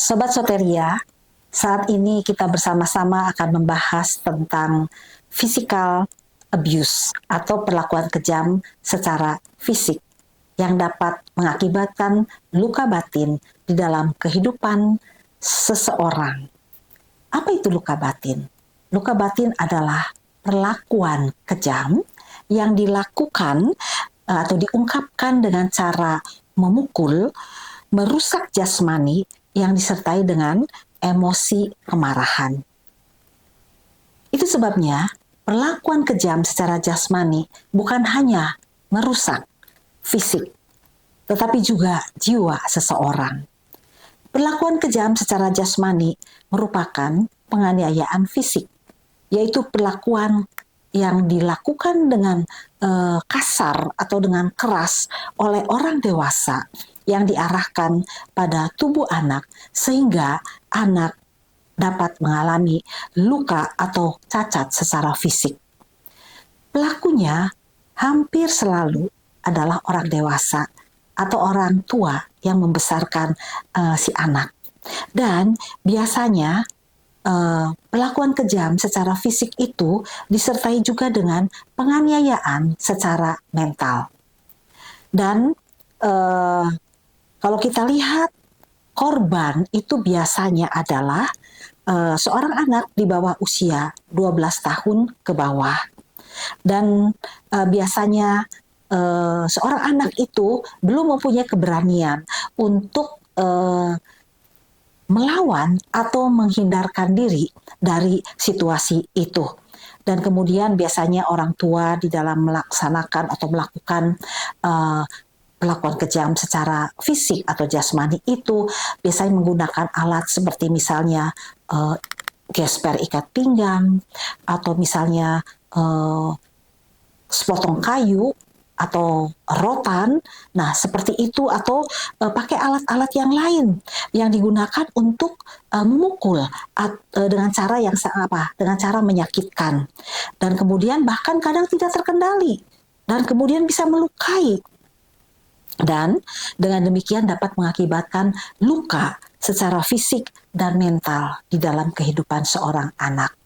Sobat Soteria, saat ini kita bersama-sama akan membahas tentang physical abuse atau perlakuan kejam secara fisik yang dapat mengakibatkan luka batin di dalam kehidupan seseorang. Apa itu luka batin? Luka batin adalah perlakuan kejam yang dilakukan atau diungkapkan dengan cara memukul, merusak jasmani yang disertai dengan emosi kemarahan. Itu sebabnya perlakuan kejam secara jasmani bukan hanya merusak fisik, tetapi juga jiwa seseorang. Perlakuan kejam secara jasmani merupakan penganiayaan fisik, yaitu perlakuan yang dilakukan dengan kasar atau dengan keras oleh orang dewasa yang diarahkan pada tubuh anak sehingga anak dapat mengalami luka atau cacat secara fisik. Pelakunya hampir selalu adalah orang dewasa atau orang tua yang membesarkan si anak. Dan biasanya perlakuan kejam secara fisik itu disertai juga dengan penganiayaan secara mental. Dan kalau kita lihat korban itu biasanya adalah seorang anak di bawah usia 12 tahun ke bawah. Dan biasanya seorang anak itu belum mempunyai keberanian untuk melawan atau menghindarkan diri dari situasi itu. Dan kemudian biasanya orang tua di dalam melaksanakan atau melakukan perlakuan kejam secara fisik atau jasmani itu biasanya menggunakan alat seperti misalnya gesper ikat pinggang atau misalnya sepotong kayu atau rotan, nah seperti itu, atau pakai alat-alat yang lain yang digunakan untuk memukul dengan cara yang dengan cara menyakitkan, dan kemudian bahkan kadang tidak terkendali dan kemudian bisa melukai, dan dengan demikian dapat mengakibatkan luka secara fisik dan mental di dalam kehidupan seorang anak.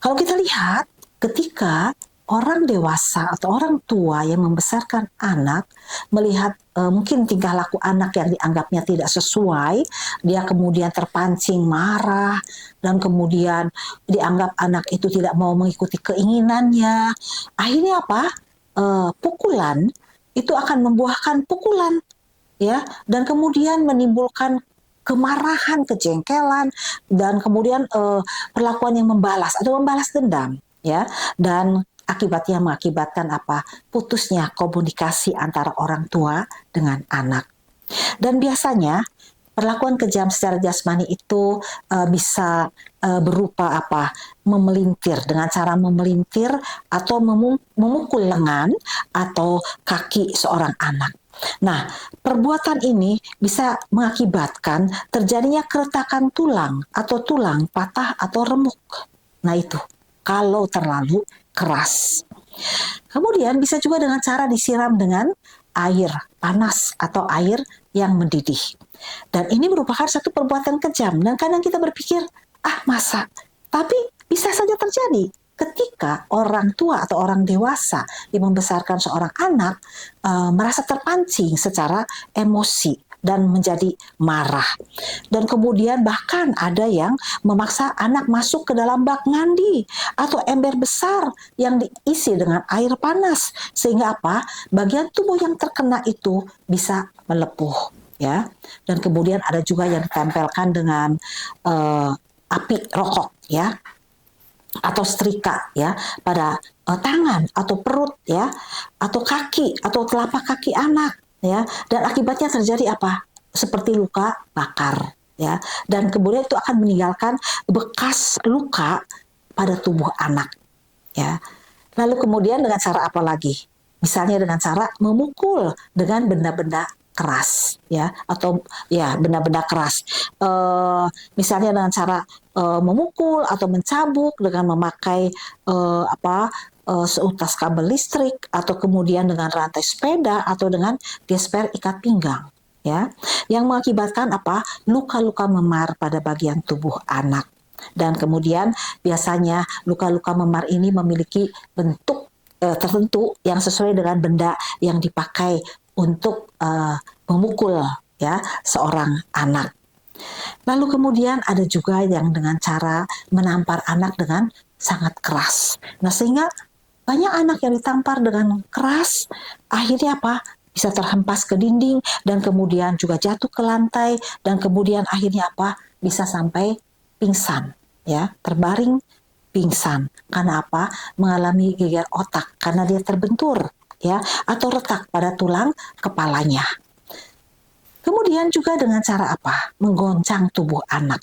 Kalau kita lihat ketika orang dewasa atau orang tua yang membesarkan anak melihat mungkin tingkah laku anak yang dianggapnya tidak sesuai, dia kemudian terpancing marah dan kemudian dianggap anak itu tidak mau mengikuti keinginannya. Akhirnya apa? Pukulan itu akan membuahkan pukulan, ya, dan kemudian menimbulkan kemarahan, kejengkelan, dan kemudian perlakuan yang membalas atau membalas dendam, ya, dan akibatnya mengakibatkan apa? Putusnya komunikasi antara orang tua dengan anak. Dan biasanya perlakuan kejam secara jasmani itu bisa berupa apa? Memelintir, dengan cara memelintir atau memukul lengan atau kaki seorang anak. Nah, perbuatan ini bisa mengakibatkan terjadinya keretakan tulang atau tulang patah atau remuk. Nah itu, kalau terlalu keras. Kemudian bisa juga dengan cara disiram dengan air panas atau air yang mendidih. Dan ini merupakan satu perbuatan kejam. Dan kadang kita berpikir, masa? Tapi bisa saja terjadi ketika orang tua atau orang dewasa yang membesarkan seorang anak merasa terpancing secara emosi dan menjadi marah. Dan kemudian bahkan ada yang memaksa anak masuk ke dalam bak mandi atau ember besar yang diisi dengan air panas sehingga apa? Bagian tubuh yang terkena itu bisa melepuh, ya. Dan kemudian ada juga yang ditempelkan dengan api rokok, ya, atau setrika, ya, pada tangan atau perut, ya, atau kaki atau telapak kaki anak, ya, dan akibatnya terjadi apa? Seperti luka bakar, ya, dan kemudian itu akan meninggalkan bekas luka pada tubuh anak, ya. Lalu kemudian dengan cara apa lagi? Misalnya dengan cara memukul dengan benda-benda keras, ya, atau ya benda-benda keras. Misalnya dengan cara memukul atau mencabuk dengan memakai seutas kabel listrik atau kemudian dengan rantai sepeda atau dengan gesper ikat pinggang. ya, yang mengakibatkan apa? Luka-luka memar pada bagian tubuh anak. Dan kemudian biasanya luka-luka memar ini memiliki bentuk tertentu yang sesuai dengan benda yang dipakai untuk memukul ya seorang anak. Lalu kemudian ada juga yang dengan cara menampar anak dengan sangat keras. Nah, sehingga banyak anak yang ditampar dengan keras, akhirnya apa? Bisa terhempas ke dinding dan kemudian juga jatuh ke lantai dan kemudian akhirnya apa? Bisa sampai pingsan, ya, terbaring pingsan. Karena apa? Mengalami geger otak karena dia terbentur, ya, atau retak pada tulang kepalanya. Kemudian juga dengan cara apa? Menggoncang tubuh anak.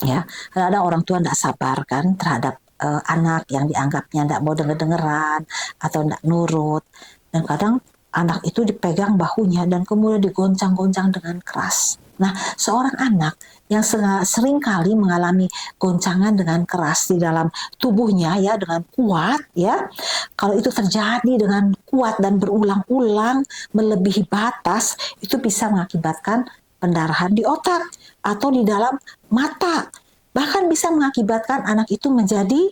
Ya, kadang orang tua tidak sabar kan terhadap anak yang dianggapnya tidak mau denger-dengeran atau tidak nurut. Dan kadang anak itu dipegang bahunya dan kemudian digoncang-goncang dengan keras. Nah, seorang anak yang sering kali mengalami goncangan dengan keras di dalam tubuhnya ya dengan kuat ya. Kalau itu terjadi dengan kuat dan berulang-ulang melebihi batas, itu bisa mengakibatkan pendarahan di otak atau di dalam mata. Bahkan bisa mengakibatkan anak itu menjadi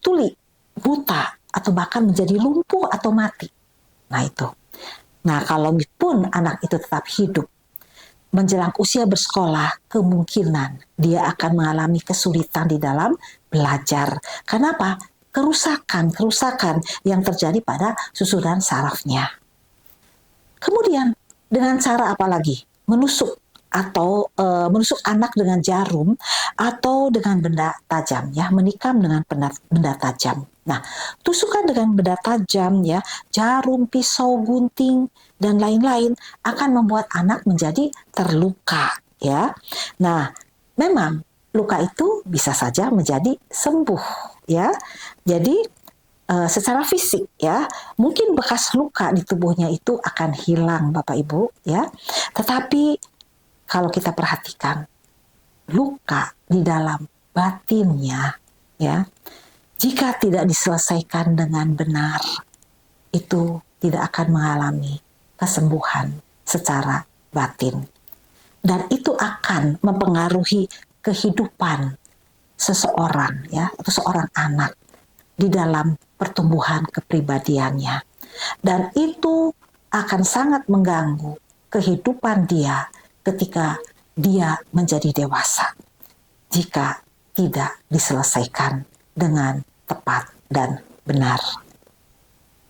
tuli, buta atau bahkan menjadi lumpuh atau mati. Nah itu. Nah kalau pun anak itu tetap hidup menjelang usia bersekolah, kemungkinan dia akan mengalami kesulitan di dalam belajar. Kenapa? Kerusakan yang terjadi pada susunan sarafnya. Kemudian dengan cara apa lagi? Menusuk atau menusuk anak dengan jarum atau dengan benda tajam ya, menikam dengan benda tajam. Nah, tusukan dengan benda tajam ya, jarum, pisau, gunting dan lain-lain akan membuat anak menjadi terluka ya. Nah, memang luka itu bisa saja menjadi sembuh ya. Jadi secara fisik ya, mungkin bekas luka di tubuhnya itu akan hilang Bapak Ibu ya. Tetapi kalau kita perhatikan luka di dalam batinnya ya, jika tidak diselesaikan dengan benar, itu tidak akan mengalami kesembuhan secara batin. Dan itu akan mempengaruhi kehidupan seseorang ya, atau seorang anak di dalam pertumbuhan kepribadiannya. Dan itu akan sangat mengganggu kehidupan dia ketika dia menjadi dewasa jika tidak diselesaikan dengan tepat dan benar.